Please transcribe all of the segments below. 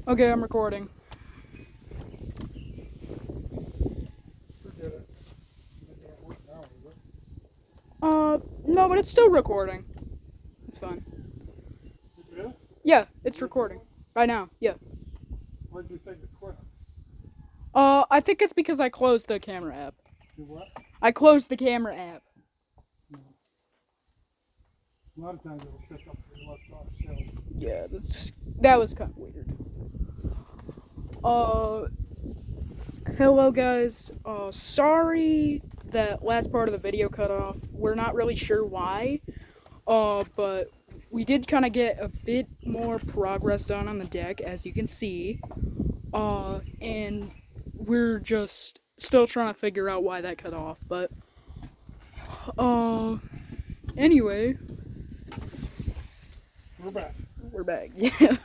Okay, I'm recording. Forget it. It don't work now, is it? No, but it's still recording. It's fine. It is? Yeah, it's recording. Right now, yeah. Why did you think it quit? I think it's because I closed the camera app. You what? I closed the camera app. No. A lot of times it'll pick up where you left off still. Yeah, that was kind of weird. Hello guys. Sorry that last part of the video cut off. We're not really sure why. But we did kind of get a bit more progress done on the deck, as you can see. And we're just still trying to figure out why that cut off, but, anyway. We're back. We're back, yeah.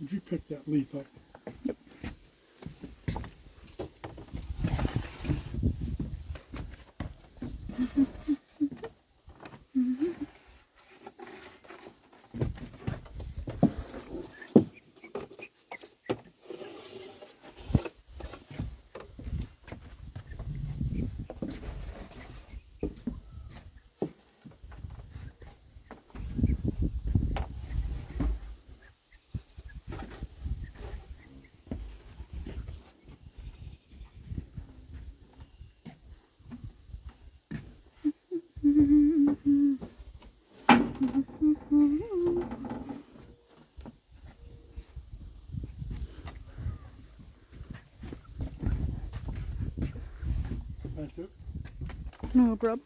Did you pick that leaf up? Yep. Thank you. No problem.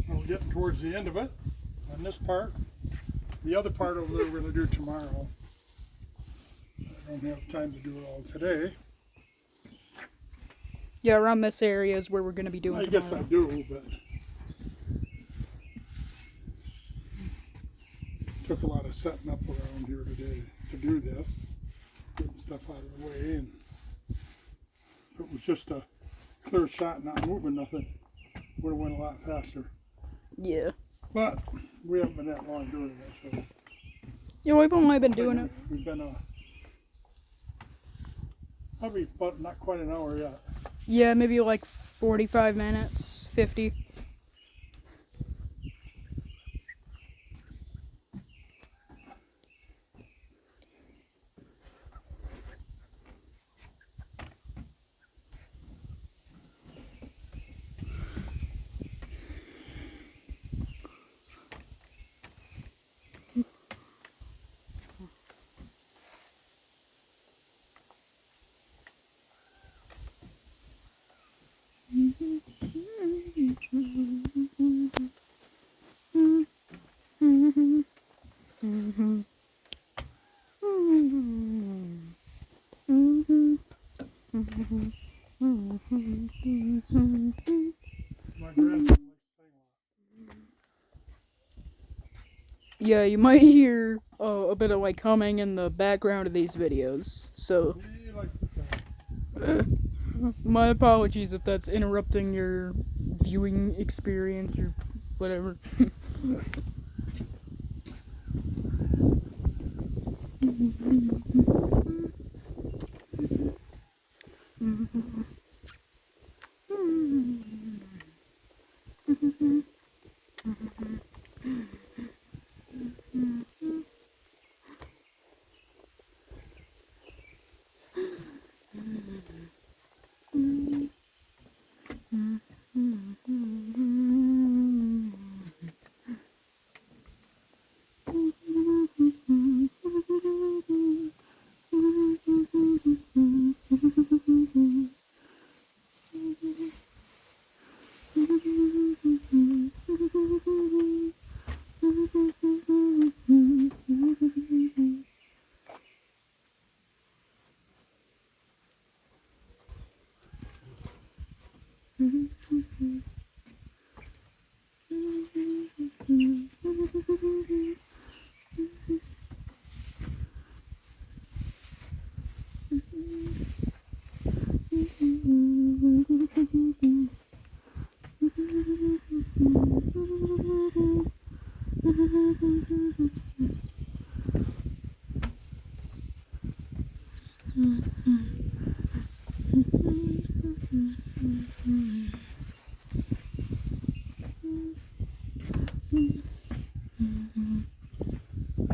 We're getting towards the end of it. On this part. The other part over there we're going to do tomorrow. I don't have time to do it all today. Yeah, around this area is where we're gonna be doing I guess I tomorrow. do, but took a lot of setting up around here today to do this, getting stuff out of the way, and if it was just a clear shot, not moving nothing, would have went a lot faster. Yeah. But we haven't been that long doing it, so Yeah, we've only been doing it. we've been probably but not quite an hour yet. Yeah, maybe like 45 minutes, 50. My grandson likes to sing a lot. Yeah, you might hear a bit of like humming in the background of these videos. So, He likes to sing. my apologies if that's interrupting your viewing experience or whatever.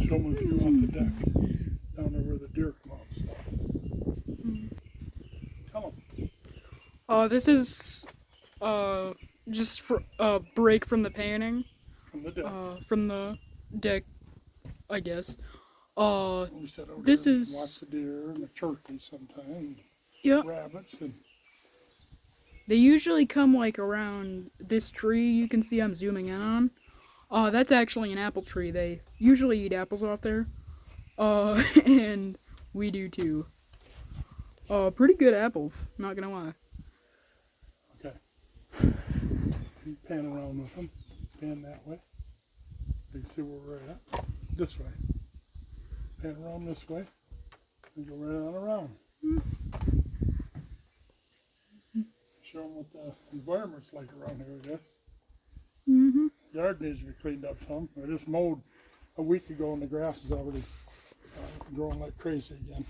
Show them a view off the deck, down there where the deer come out and stuff. Tell them. This is just for a break from the painting, From the deck. from the deck, I guess. We sit over this there and is- watch the deer and the turkeys sometimes, Yep. rabbits, and They usually come like around this tree you can see I'm zooming in on. That's actually an apple tree. They usually eat apples off there. And we do too. Pretty good apples, not gonna lie. okay. You pan around with them, pan that way. You can see where we're at. This way. Pan around this way, and go right on around. Show them what the environment's like around here, I guess. Mm-hmm. Yard needs to be cleaned up some. I just mowed a week ago and the grass is already growing like crazy again.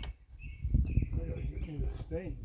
I gotta get me the stain.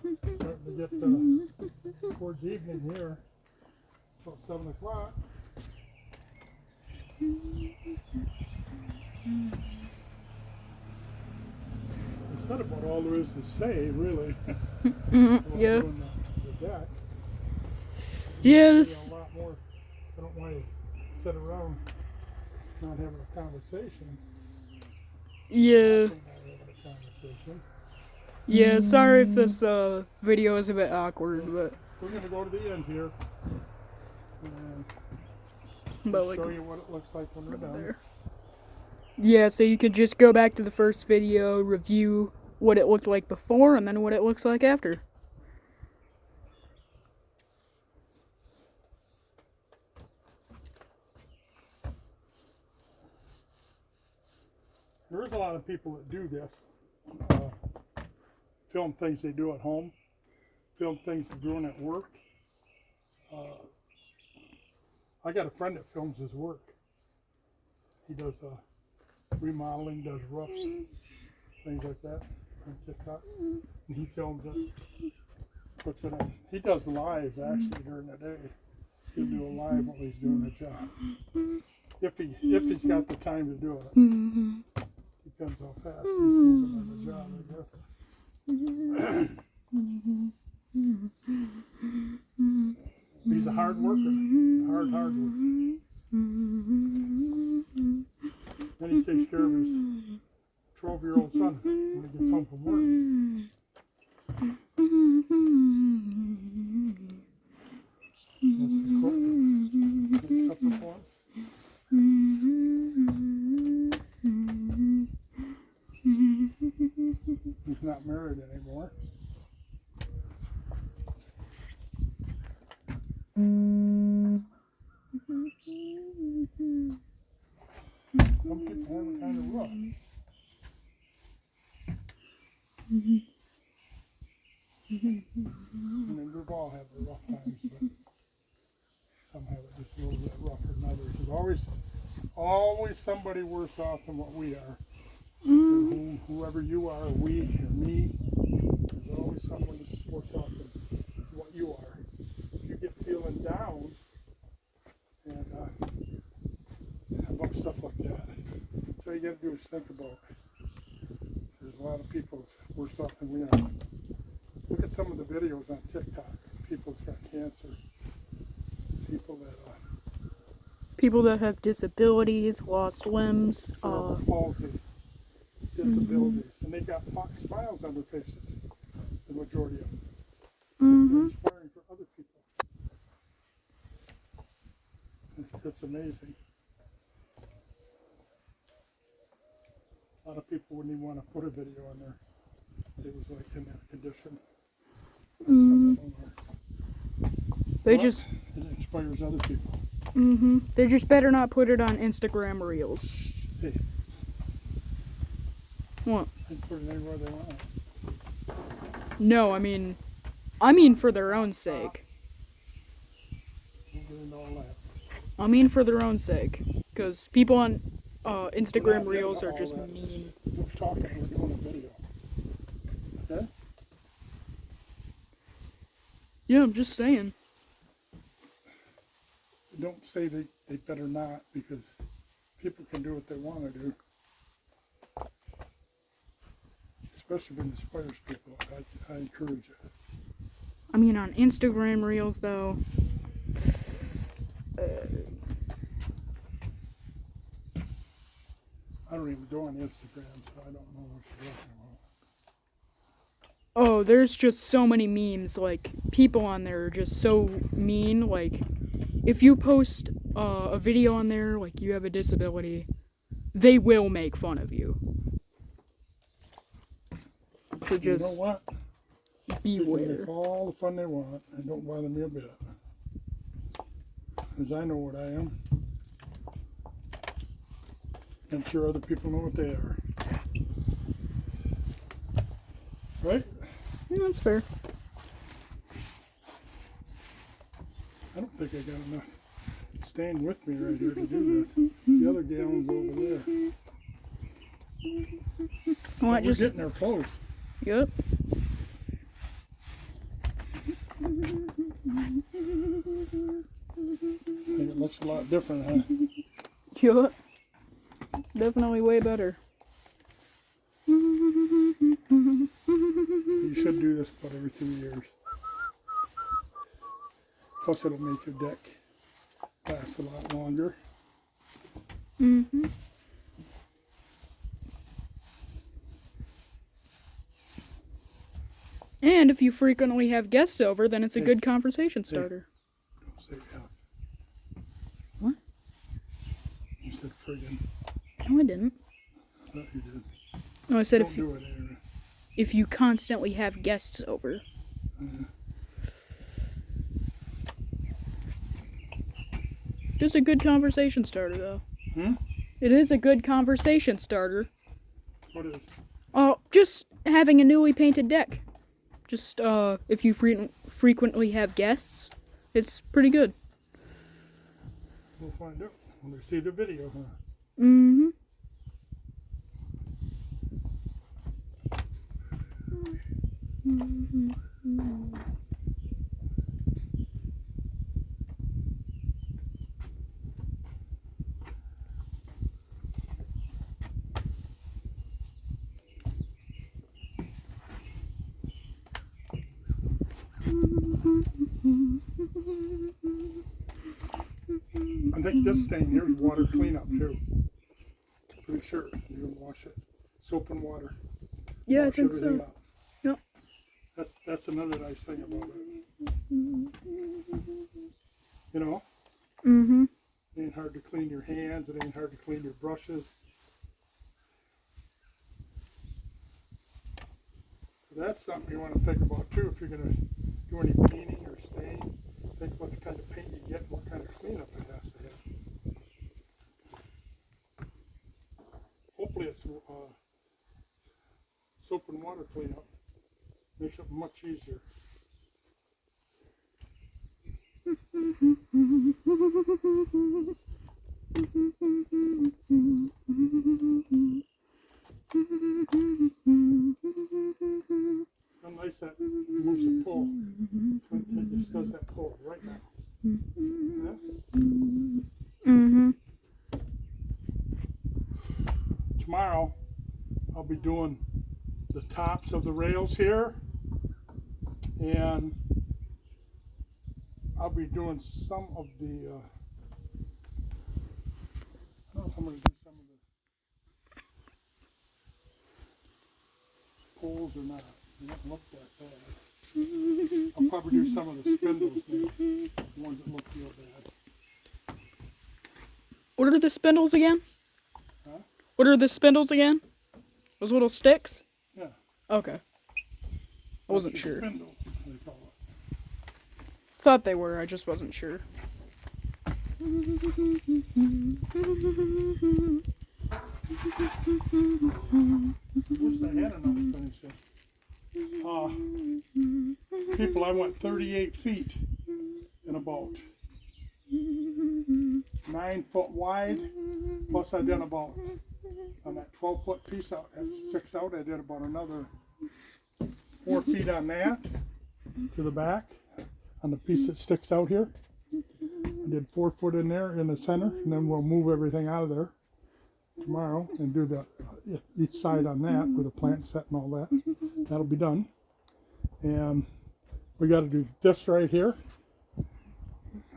Starting to get towards evening here. About 7 o'clock. I've said about all there is to say, really. about Yeah. doing the deck. Yeah, Maybe this. a lot more. I don't want to sit around not having a conversation. Yeah. Not having a conversation. Yeah, sorry if this video is a bit awkward, but We're going to go to the end here. And like show you what it looks like when we're done. there. Yeah, so you could just go back to the first video, review what it looked like before, and then what it looks like after. There's a lot of people that do this. Film things they do at home. Film things they're doing at work. I got a friend that films his work. He does remodeling, does roofs, things like that on TikTok. And he films it, puts it in. He does lives actually during the day. He'll do a live while he's doing the job. If he's got the time to do it. Depends how fast he's moving on the job, I guess. He's a hard worker. Hard worker. Then he takes care of his 12-year-old son when he gets home from work. That's the cook. Make supper for him. married anymore. Some people have it kind of rough. I mean, we've all had the rough times, but some have it just a little bit rougher than others. There's always somebody worse off than what we are. Whoever you are, we or me, there's always someone that's worse off than what you are. If you get feeling down and about stuff like that, that's all you got to do is think about it. There's a lot of people that's worse off than we are. Look at some of the videos on TikTok. People that's got cancer. People that have disabilities, lost limbs, cerebral palsy, disabilities, and they got smiles on their faces. The majority of them. They're inspiring for other people. It's amazing. A lot of people wouldn't even want to put a video on there. It was like in that condition. Some of them are. It inspires other people. They just better not put it on Instagram Reels. Hey. What? They can put it anywhere they want. No, I mean for their own sake. Don't get into all that. I mean for their own sake. Because people on Instagram Reels are just mean. We're talking, we're doing a video. Okay? Yeah, I'm just saying. Don't say they better not, because people can do what they want to do. Especially if it inspires people. I encourage it. I mean, on Instagram Reels, though. I don't even go on Instagram, so I don't know what you're talking about. Oh, there's just so many memes. Like, people on there are just so mean. Like, if you post a video on there, like you have a disability, they will make fun of you. So just, you know what? Beware. They can make all the fun they want, and don't bother me a bit. Because I know what I am. I'm sure other people know what they are. Right? Yeah, that's fair. I don't think I got enough staying with me right here to do this. The other gallon's over there. We're getting there close. Yep. I think it looks a lot different, huh? Yep. Definitely way better. You should do this about every 2 years. Plus it'll make your deck last a lot longer. And if you frequently have guests over, then it's a good conversation starter. Don't say F. What? You said friggin'. No, I didn't. I thought you did. No, I said Don't do it anyway. if you constantly have guests over. Just a good conversation starter, though. It is a good conversation starter. What is? Oh, just having a newly painted deck. Just, if you frequently have guests, it's pretty good. We'll find out when we see the video, huh? I think this stain here is water cleanup too. Pretty sure you can wash it. Soap and water. Yeah, Wash I think everything so. up. Yep. That's another nice thing about it. You know? It ain't hard to clean your hands, it ain't hard to clean your brushes. That's something you want to think about too if you're going to do any painting or stain. Think about the kind of paint you get and what kind of cleanup it has to have. Hopefully it's soap and water cleanup. Makes it much easier. How nice that moves the pole. It just does that pole right now. Yeah? Tomorrow I'll be doing the tops of the rails here, and I'll be doing some of the I don't know if I'm going to do some of the poles or not. They don't look that bad. I'll probably do some of the spindles, maybe, the ones that look real bad. What are the spindles again? Huh? What are the spindles again? Those little sticks? Yeah. Okay. I wasn't That's sure. Spindles, they call it. Thought they were, I just wasn't sure. Wish they had enough finishing. People, I went 38 feet in a boat. 9 foot wide, plus I did about, on that 12-foot piece out, at 6 out, I did about another 4 feet on that to the back, on the piece that sticks out here. I did 4 foot in there in the center, and then we'll move everything out of there tomorrow and do the each side on that with the plant set and all that. That'll be done. And we got to do this right here.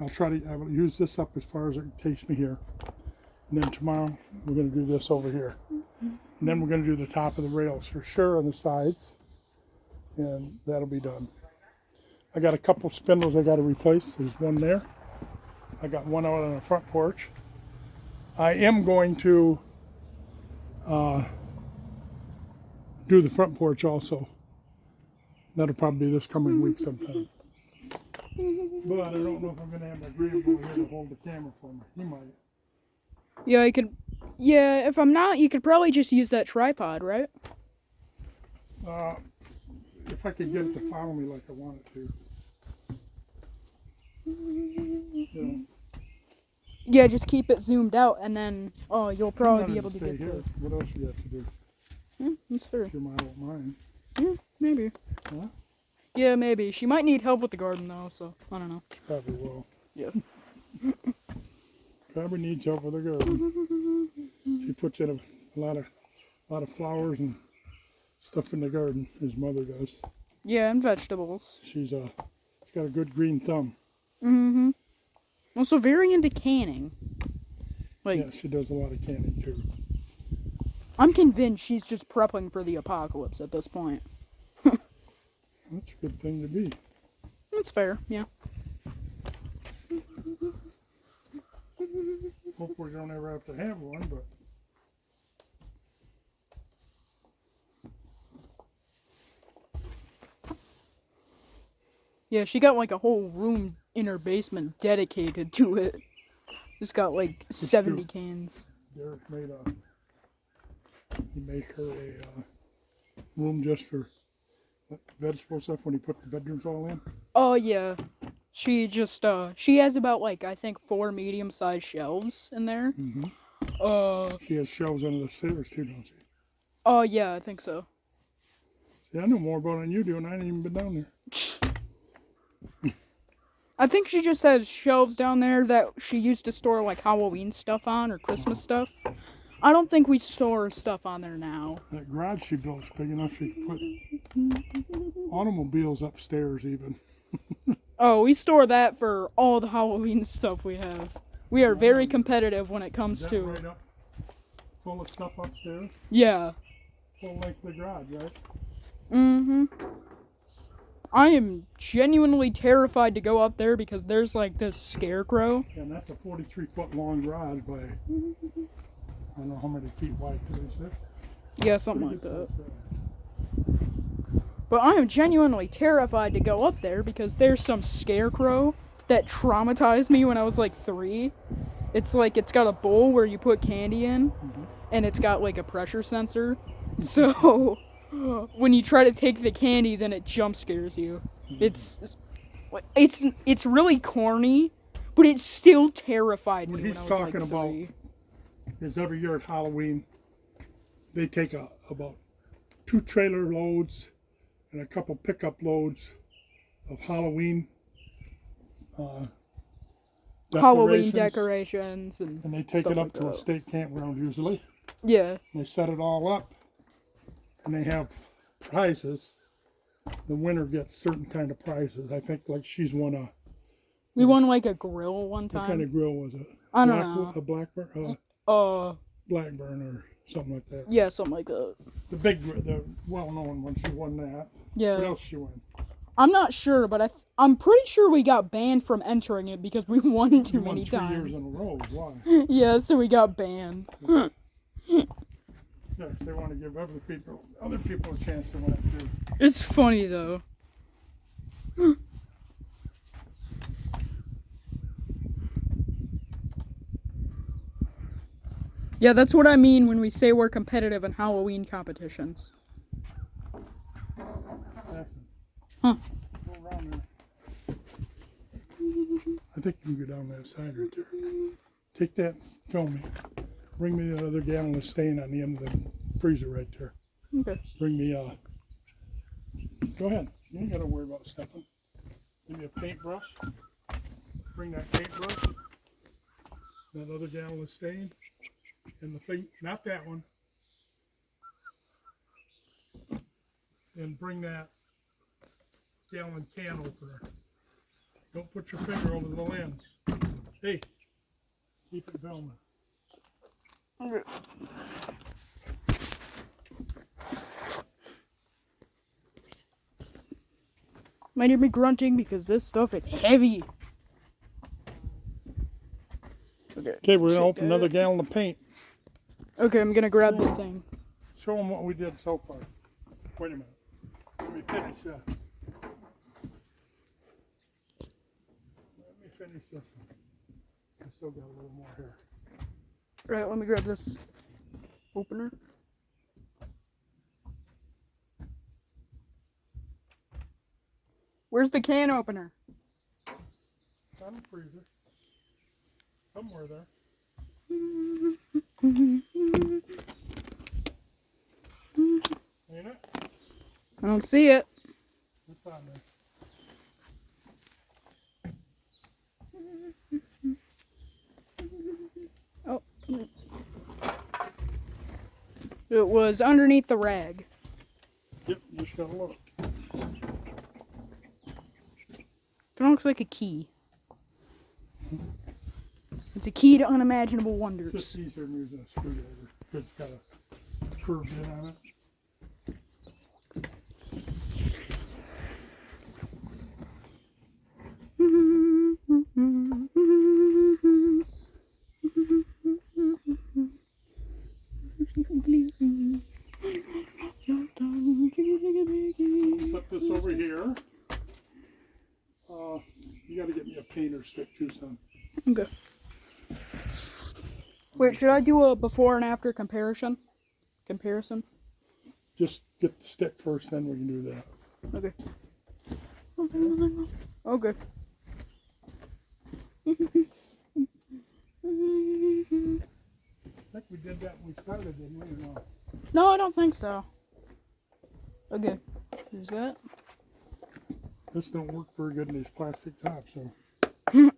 I will use this up as far as it takes me here. And then tomorrow we're going to do this over here. And then we're going to do the top of the rails for sure on the sides. And that'll be done. I got a couple spindles I got to replace. There's one there. I got one out on the front porch. I am going to do the front porch also. That'll probably be this coming week sometime. But I don't know if I'm going to have my agreeable here to hold the camera for me. He might. Yeah, you could. Yeah, if I'm not, you could probably just use that tripod, right? If I could get it to follow me like I want it to. You know, Yeah, just keep it zoomed out, and then you'll probably be able to stay get here. the. What else you got to do? That's fair. Your mom won't mind. Yeah, maybe. Huh? Yeah, maybe. She might need help with the garden though, so I don't know. Probably will. Yeah. Probably needs help with the garden. She puts in a lot of flowers and stuff in the garden. His mother does. Yeah, and vegetables. She's got a good green thumb. Mm-hmm. Also very into canning. Like, Yeah, she does a lot of canning too. I'm convinced she's just prepping for the apocalypse at this point. That's a good thing to be. That's fair, yeah. Hopefully we don't ever have to have one, but Yeah, she got like a whole room in her basement dedicated to it. It's got like 70 cans. Derek made her a room just for vegetable stuff when he put the bedrooms all in. Oh yeah. She just she has about like I think 4 medium-sized shelves in there. Mm-hmm. Uh She has shelves under the stairs too, don't she? Oh yeah, I think so. See, I know more about it than you do, and I ain't even been down there. I think she just has shelves down there that she used to store like Halloween stuff on or Christmas stuff. I don't think we store stuff on there now. That garage she built's big enough she could put automobiles upstairs even. Oh, we store that for all the Halloween stuff we have. We are very competitive when it comes Is that to right up full of stuff upstairs? Yeah. Full length of the garage, right? Mm-hmm. I am genuinely terrified to go up there because there's like this scarecrow. And that's a 43-foot long garage by, I don't know how many feet wide, 36? Yeah, something like that. But I am genuinely terrified to go up there because there's some scarecrow that traumatized me when I was like 3. It's like it's got a bowl where you put candy in, and it's got like a pressure sensor. So when you try to take the candy, then it jump scares you. It's really corny, but it still terrified me What when he's I was talking like about 3. is every year at Halloween, they take about 2 trailer loads and a couple pickup loads of Halloween Halloween decorations and they take stuff it up like to a that. state campground usually. Yeah. And they set it all up, and they have prizes. The winner gets certain kind of prizes. I think like she's won a. We won like a grill one What time. kind of grill was it? I don't know. A Blackburn, Blackburn or something like that. Yeah, something like that. The well-known one. She won that. Yeah. What else she won? I'm not sure, but I'm pretty sure we got banned from entering it because we won too many 3 times. years in a row. Why? Yeah, so we got banned. Yes, they want to give other people a chance to win it too. It's funny though. Yeah, that's what I mean when we say we're competitive in Halloween competitions. Jackson. Huh. Go around there. I think you can go down that side right there. Take that, film me. Bring me another gallon of stain on the end of the freezer right there. Okay. Bring me go ahead. You ain't gotta worry about stepping. Give me a paintbrush. Bring that paintbrush. That other gallon of stain. And the thing, not that one. And bring that gallon can opener. Don't put your finger over the lens. Hey, keep it filming. Okay. Might hear me grunting because this stuff is heavy. Okay, we're gonna open another gallon of paint. Okay, I'm gonna grab the thing. Show them what we did so far. Wait a minute. Let me finish that. Let me finish this one. I still got a little more here. Right, let me grab this opener. Where's the can opener? It's on the freezer. Somewhere there. Ain't it? I don't see it. It's on there. Oh. It was underneath the rag. Yep, you just gotta look. It looks like a key. It's a key to unimaginable wonders. Just easier than using a screwdriver because it's got a curved in on it. Set this over here. You gotta get me a painter stick too, son. Okay. Wait, should I do a before and after comparison? Just get the stick first, then we can do that. Okay. Okay. I think we did that when we started, didn't we? Or no? No, I don't think so. Okay. There's that. This don't work very good in these plastic tops, so Yeah,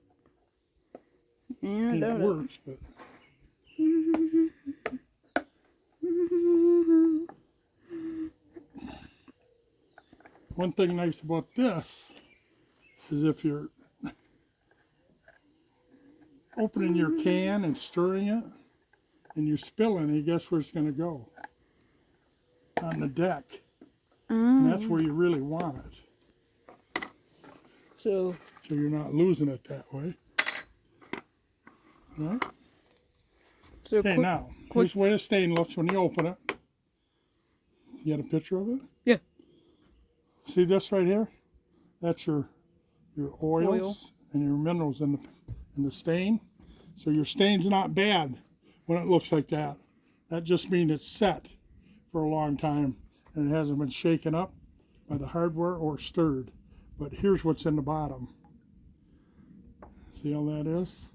I it doubt it. works, but one thing nice about this is if you're opening your can and stirring it and you're spilling it, guess where it's going to go? On the deck. And that's where you really want it. So you're not losing it that way. Right? So Okay, now, here's the way the stain looks when you open it. You got a picture of it? Yeah. See this right here? That's your oils and your minerals in the stain. So your stain's not bad when it looks like that. That just means it's set for a long time and it hasn't been shaken up by the hardware or stirred. But here's what's in the bottom. See how that is?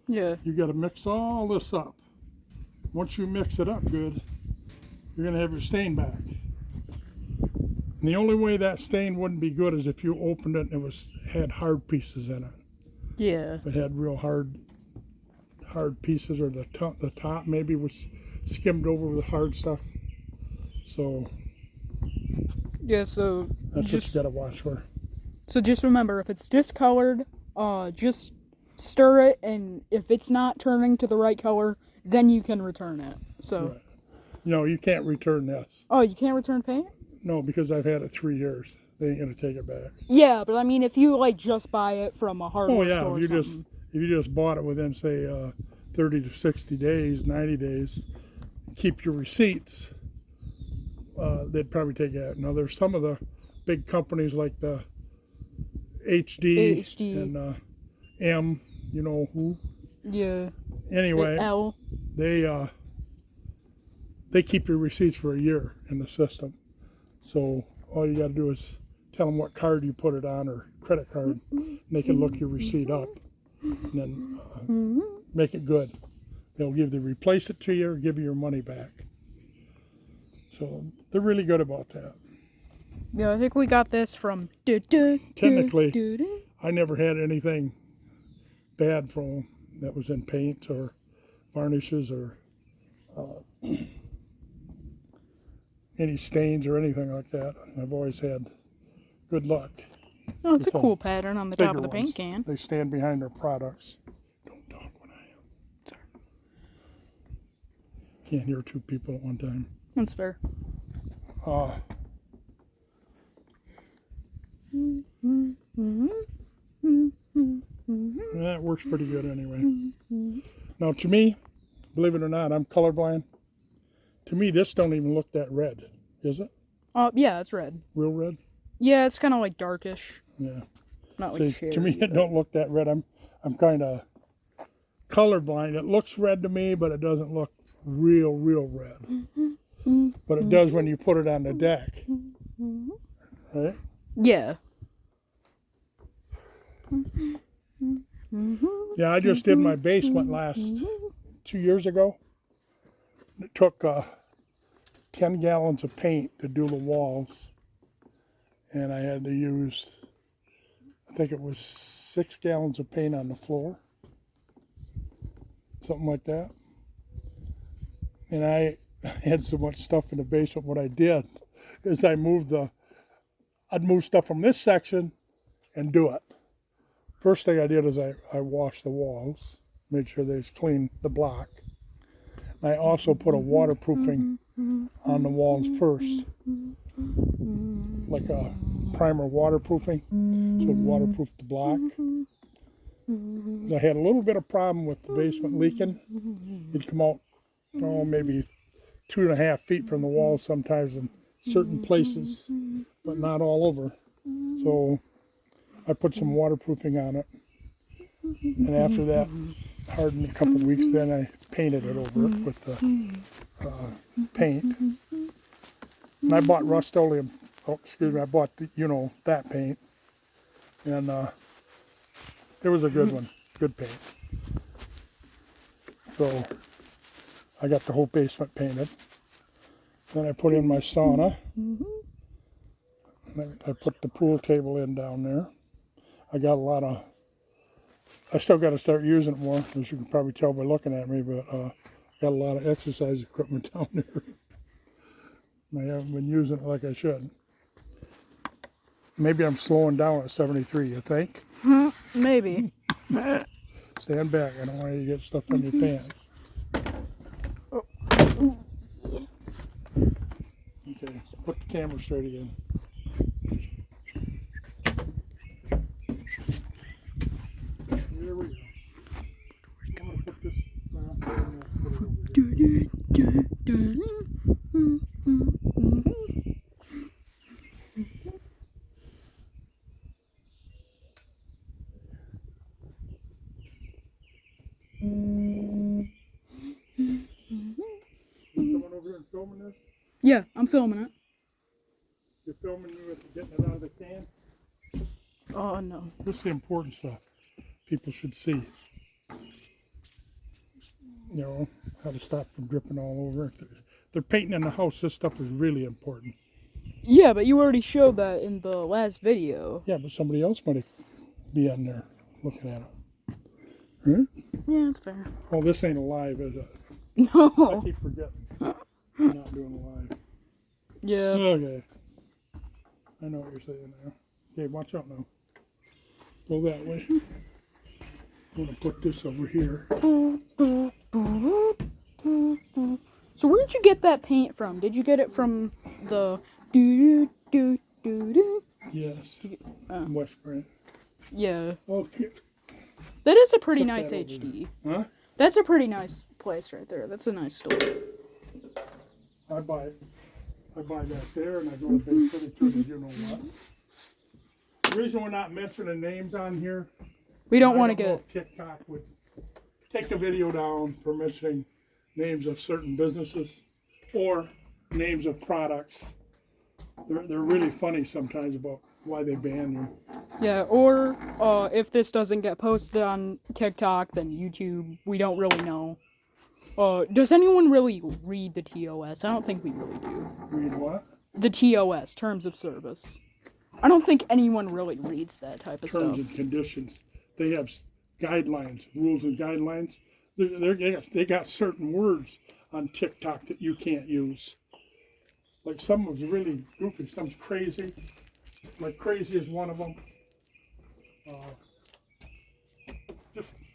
Yeah. You got to mix all this up. Once you mix it up good, you're going to have your stain back. And the only way that stain wouldn't be good is if you opened it and it had hard pieces in it. Yeah. If it had real hard pieces, or the top maybe was skimmed over with hard stuff. So Yeah, so that's what you got to watch for. So just remember, if it's discolored, just stir it, and if it's not turning to the right color, then you can return it. So. Right. No, you can't return this. Oh, you can't return paint? No, because I've had it 3 years. They ain't gonna take it back. Yeah, but I mean, if you like just buy it from a hardware store or something. If you just bought it within say 30 to 60 days, 90 days, keep your receipts. They'd probably take it out. Now there's some of the big companies like the HD. And M, you know who? Yeah. Anyway, the L. They keep your receipts for a year in the system. So all you got to do is tell them what card you put it on, or credit card, and they can look your receipt up and then make it good. They'll replace it to you or give you your money back. So they're really good about that. Yeah, I think we got this from. Technically, I never had anything bad from them that was in paint or varnishes or any stains or anything like that. I've always had good luck. Oh, it's a cool pattern on the top of the paint ones. can. They stand behind their products. Don't talk when I am. Sorry. Can't hear two people at one time. That's fair. That works pretty good anyway. Now to me, believe it or not, I'm colorblind. To me, this don't even look that red, is it? Yeah, it's red. Real red? Yeah, it's kind of like darkish. Yeah. Not like cherry. To me, it don't look that red. I'm kind of colorblind. It looks red to me, but it doesn't look real red. But it does when you put it on the deck. Right? Yeah. Yeah, I just did my basement last 2 years ago. It took 10 gallons of paint to do the walls. And I had to use, I think it was 6 gallons of paint on the floor. Something like that. And I had so much stuff in the basement. What I did is I'd move stuff from this section and do it. First thing I did is I washed the walls, made sure they was clean, the block. And I also put a waterproofing on the walls first, like a primer waterproofing, so it waterproofed the block. I had a little bit of problem with the basement leaking. It'd come out, maybe 2.5 feet from the wall sometimes in certain places, but not all over. So I put some waterproofing on it, and after that hardened a couple of weeks, then I painted it over it with the paint. And I bought Rust-Oleum, I bought that paint, and it was a good one, good paint. So I got the whole basement painted. Then I put in my sauna. I put the pool table in down there. I still got to start using it more, as you can probably tell by looking at me, but got a lot of exercise equipment down there. I haven't been using it like I should. Maybe I'm slowing down at 73, you think? Maybe. Stand back, I don't want you to get stuff on your pants. Okay, so put the camera straight again. There we go. I'm gonna put this back there and we'll put it over here. this? Yeah, I'm filming it. You're filming me with getting it out of the can? Oh, no. This is the important stuff people should see. You know, how to stop from dripping all over. If they're painting in the house, this stuff is really important. Yeah, but you already showed that in the last video. Yeah, but somebody else might be on there looking at it. Right? Yeah, that's fair. Oh, this ain't alive, is it? I No. keep forgetting. I'm not doing live. Yeah. Okay. I know what you're saying now. Okay, watch out now. Go that way. I'm gonna put this over here. So where'd you get that paint from? Did you get it from the do? Yes. Oh. West Brent. Yeah. Okay. That is a pretty Flip nice that over HD. Huh? That's a pretty nice place right there. That's a nice store. I buy that there, and I go to Bay City too. You know what? The reason we're not mentioning names on here, We don't I want to know get. if TikTok would take the video down for mentioning names of certain businesses or names of products. They're really funny sometimes about why they ban you. Yeah, or if this doesn't get posted on TikTok, then YouTube. We don't really know. Does anyone really read the TOS? I don't think we really do. Read what? The TOS, Terms of Service. I don't think anyone really reads that type of Terms stuff. and conditions. They have guidelines, rules and guidelines. They got certain words on TikTok that you can't use. Like some was really goofy, some's crazy. Like crazy is one of them.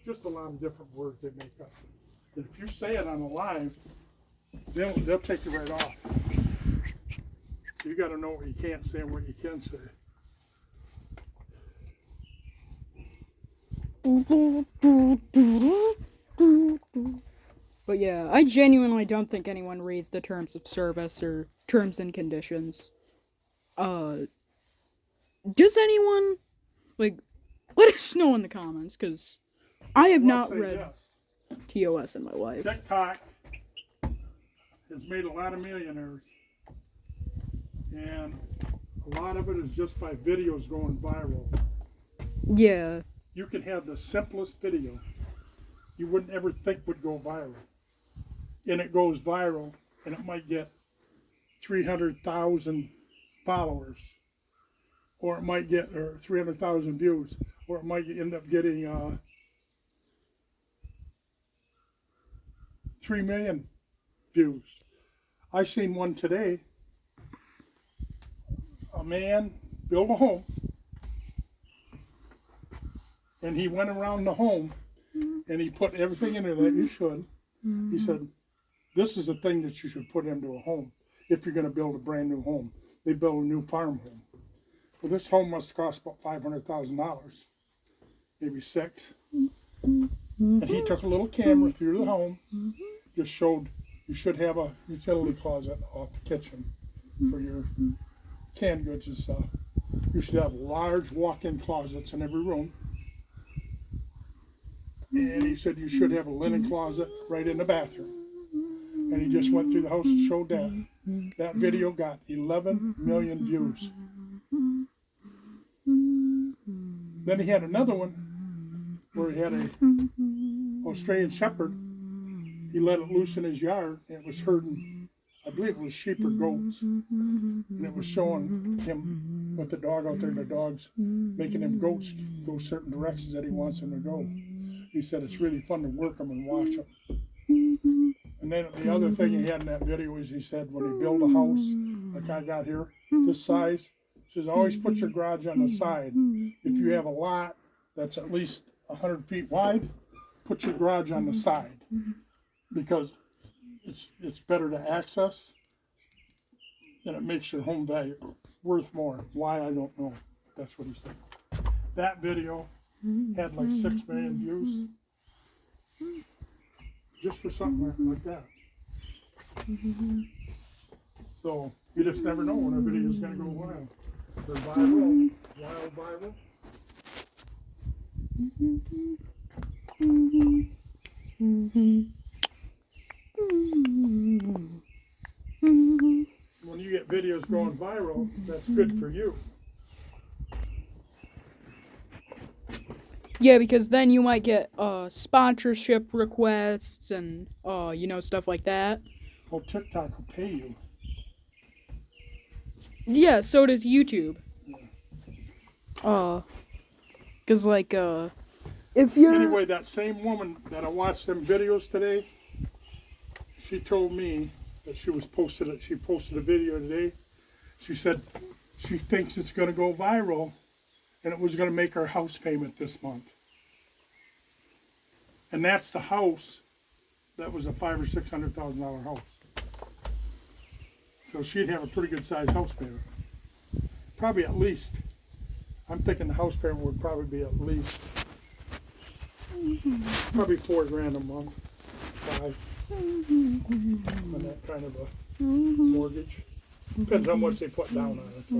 Just a lot of different words they make up. And if you say it on a live, they'll take you right off. You got to know what you can't say and what you can say. But yeah, I genuinely don't think anyone reads the Terms of Service or Terms and Conditions. Does anyone? Like, let us know in the comments, because I have not Say read this. TOS in my life. TikTok has made a lot of millionaires, and a lot of it is just by videos going viral. Yeah. You can have the simplest video you wouldn't ever think would go viral, and it goes viral, and it might get 300,000 followers, or it might get 300,000 views, or it might end up getting 3 million views. I seen one today. A man built a home, and he went around the home and he put everything in there that you should. He said, this is the thing that you should put into a home if you're going to build a brand new home. They build a new farm home. Well, this home must cost about $500,000, maybe $6. And he took a little camera through the home, just showed you should have a utility closet off the kitchen for your canned goods and stuff. You should have large walk-in closets in every room. And he said you should have a linen closet right in the bathroom. And he just went through the house and showed that. That video got 11 million views. Then he had another one where he had a Australian Shepherd. He let it loose in his yard, and it was herding, I believe it was sheep or goats. And it was showing him with the dog out there, and the dog's making them goats go certain directions that he wants them to go. He said it's really fun to work them and watch them. And then the other thing he had in that video is he said when he build a house, like I got here, this size, he says always put your garage on the side. If you have a lot that's at least 100 feet wide, put your garage on the side, because it's better to access, and it makes your home value worth more. Why, I don't know. That's what he said. That video had like 6 million views, just for something like that. So you just never know when a video is going to go wild. They're viral, wild viral. get videos going viral, that's good for you. Yeah, because then you might get sponsorship requests and stuff like that. Well, TikTok will pay you. Yeah, so does YouTube. Yeah. Cause like if you're Anyway, that same woman that I watched them videos today, she told me that she posted a video today. She said she thinks it's going to go viral, and it was going to make her house payment this month. And that's the house that was a $500,000 or $600,000 house. So she'd have a pretty good sized house payment. Probably at least. I'm thinking the house payment would probably be at least probably $4,000 a month, $5,000 on that kind of a mortgage. Depends how much they put down on it. So.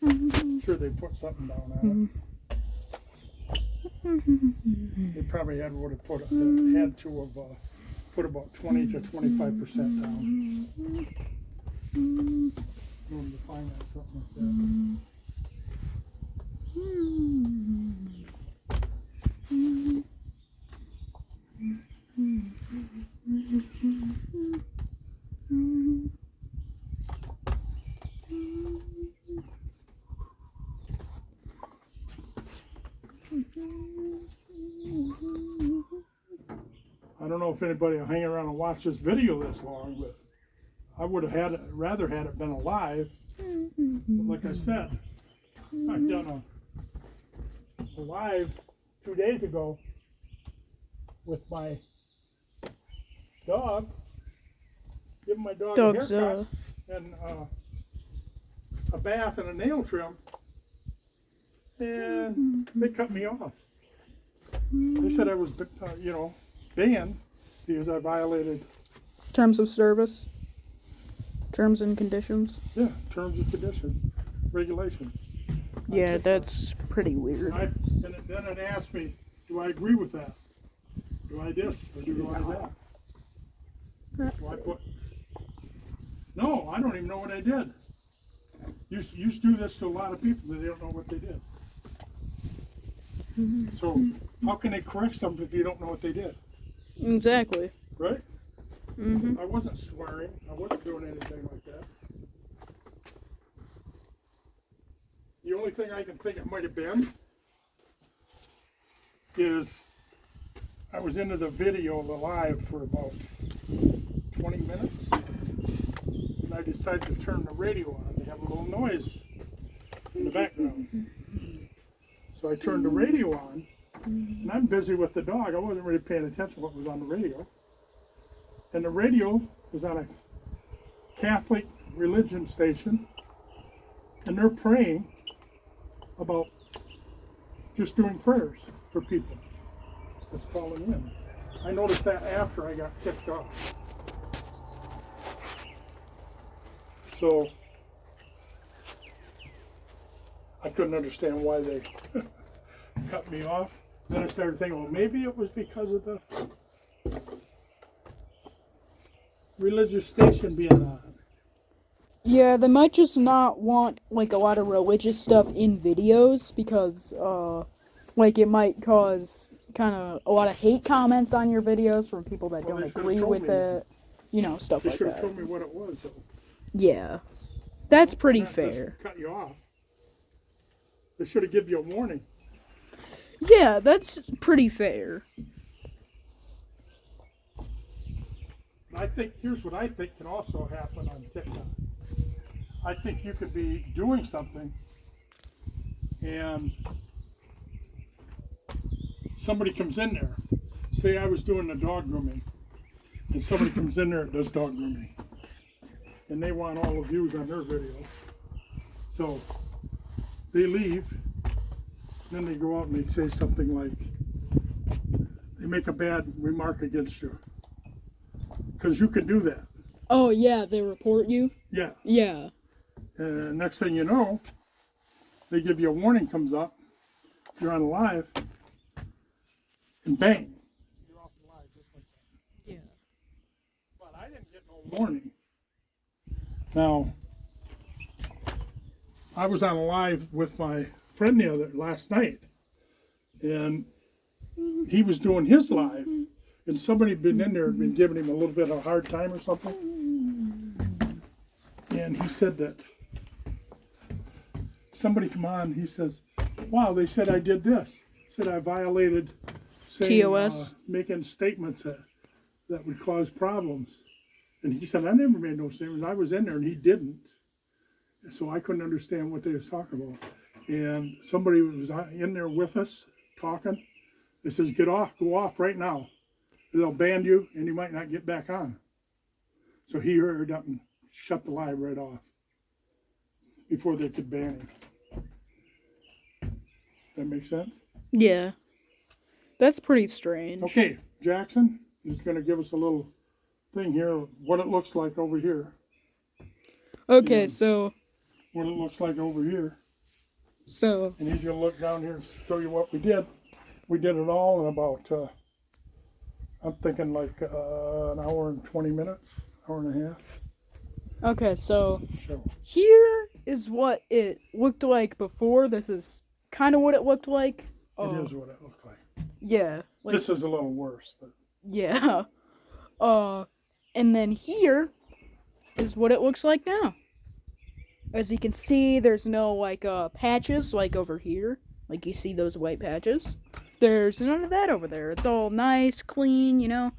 I'm sure they put something down on it. They probably had to put about 20 to 25% down. In order to finance something like that. I don't know if anybody will hang around and watch this video this long, but I would have rather had it been alive. But like I said, I've done a live 2 days ago with my dog, giving my dog a haircut and a bath and a nail trim, and they cut me off. They said I was, banned because I violated terms of service, terms and conditions. Yeah, terms and conditions, regulations. Yeah, that's pretty weird. And then it asked me, do I agree with that? Do I this or do I that? Do I put? No, I don't even know what I did. You do this to a lot of people that they don't know what they did. So how can they correct something if you don't know what they did? Exactly. Right? Mm-hmm. I wasn't swearing. I wasn't doing anything like that. The only thing I can think it might have been is I was into the video, the live, for about 20 minutes. And I decided to turn the radio on to have a little noise in the background. So I turned the radio on, and I'm busy with the dog. I wasn't really paying attention to what was on the radio. And the radio was on a Catholic religion station, and they're praying about just doing prayers for people that's calling in. I noticed that after I got kicked off. So I couldn't understand why they cut me off. Then I started thinking, well, maybe it was because of the religious station being on. Yeah, they might just not want like a lot of religious stuff in videos because like it might cause kind of a lot of hate comments on your videos from people that don't agree with it, stuff They like should have that. told me what it was, though. Yeah, that's pretty Not fair. just cut you off. They should have given you a warning. Yeah, that's pretty fair. I think, here's what I think can also happen on TikTok. I think you could be doing something and somebody comes in there. Say I was doing the dog grooming and somebody comes in there and does dog grooming. And they want all the views on their video. So they leave, then they go out and they say something like, they make a bad remark against you. Because you can do that. Oh yeah, they report you? Yeah. Yeah. And next thing you know, they give you a warning comes up. You're on live, and bang, you're off the live just like that. Yeah. But I didn't get no warning. Now, I was on a live with my friend last night, and he was doing his live, and somebody had been in there and been giving him a little bit of a hard time or something. And he said that somebody come on, he says, wow, they said I did this. Said I violated saying, TOS. Making statements that would cause problems. And he said, I never made no statements. I was in there and he didn't. So I couldn't understand what they was talking about. And somebody was in there with us talking. They says, get off, go off right now. They'll ban you and you might not get back on. So he hurried up and shut the live right off before they could ban him. That make sense? Yeah. That's pretty strange. Okay, Jackson is going to give us a little thing here, what it looks like over here. Okay, Yeah. so What it looks like over here. so And he's going to look down here and show you what we did. We did it all in about, I'm thinking like an hour and 20 minutes, hour and a half. okay, so So, here is what it looked like before. This is kind of what it looked like. it is what it looked like. Yeah. Like, This is a little worse, but yeah. And then here is what it looks like now. As you can see, there's no like patches like over here. Like you see those white patches. There's none of that over there. It's all nice, clean, you know.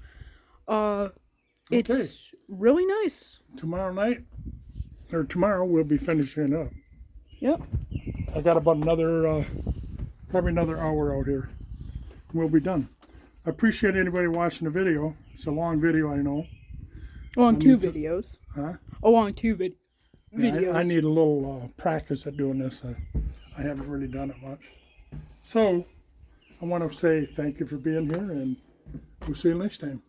It's Okay. really nice. tomorrow we'll be finishing up. Yep. I got about probably another hour out here. We'll be done. I appreciate anybody watching the video. It's a long video, I know. Along I two need to- videos. Huh? Along two Yeah, videos. I need a little practice at doing this. I haven't really done it much. So, I want to say thank you for being here, and we'll see you next time.